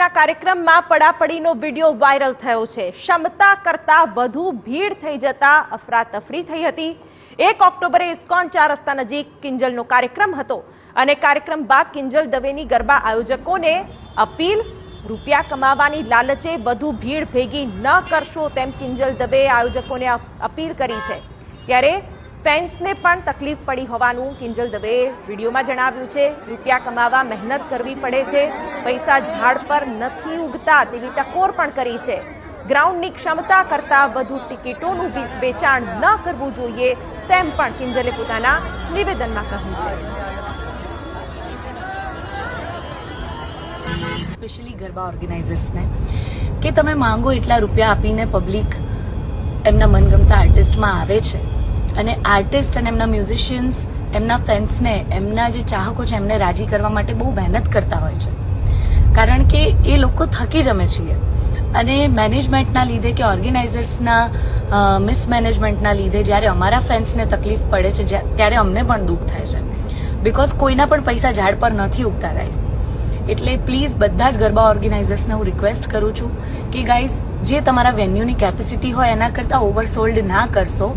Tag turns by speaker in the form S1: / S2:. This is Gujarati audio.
S1: દવેના કાર્યક્રમમાં પડાપડીનો વિડીયો વાયરલ થયો છે। ક્ષમતા કરતા વધુ ભીડ થઈ જતા અફરાતફરી થઈ હતી। 1 ઓક્ટોબરે ઇસ્કોન 4 રસ્તા નજીક કિંજલનો કાર્યક્રમ હતો અને કાર્યક્રમ બાદ કિંજલ દવેની ગરબા આયોજકોને અપીલ રૂપિયા કમાવાની લાલચે વધુ ભીડ ભેગી ન કરશો તેમ કિંજલ દવે આયોજકોને અપીલ કરી છે। ત્યારે ફેન્સને પણ તકલીફ પડી હોવાનું કિંજલ દવેએ વિડીયોમાં જણાવ્યું છે। રૂપિયા કમાવા મહેનત કરવી પડે છે, પૈસા ઝાડ પર નથી ઉગતા તેવી ટકોર પણ કરી છે। ગ્રાઉન્ડની ક્ષમતા કરતા વધુ ટિકિટોનું વેચાણ ન કરવું જોઈએ તેમ પણ કિંજલે પોતાના નિવેદનમાં કહ્યું છે।
S2: સ્પેશિયલી ગરબા ઓર્ગેનાઇઝર્સને કે તમે માંગો એટલા રૂપિયા આપીને પબ્લિક એમના મનગમતા આર્ટિસ્ટમાં આવે છે અને આર્ટિસ્ટ અને એમના મ્યુઝિશિયન્સ એમના ફેન્સને એમના જે ચાહકો છે એમને રાજી કરવા માટે બહુ મહેનત કરતા હોય છે, કારણ કે એ લોકો થકી જ અમે છીએ અને મેનેજમેન્ટના લીધે કે ઓર્ગેનાઇઝર્સના મિસમેનેજમેન્ટના લીધે જ્યારે અમારા ફેન્સને તકલીફ પડે છે ત્યારે અમને પણ દુઃખ થાય છે, બિકોઝ કોઈના પણ પૈસા ઝાડ પર નથી ઉગતા ગાઈઝ। એટલે પ્લીઝ બધા જ ગરબા ઓર્ગેનાઇઝર્સને હું રિક્વેસ્ટ કરું છું કે ગાઈઝ જે તમારા વેન્યુની કેપેસિટી હોય એના કરતાં ઓવરસોલ્ડ ના કરશો।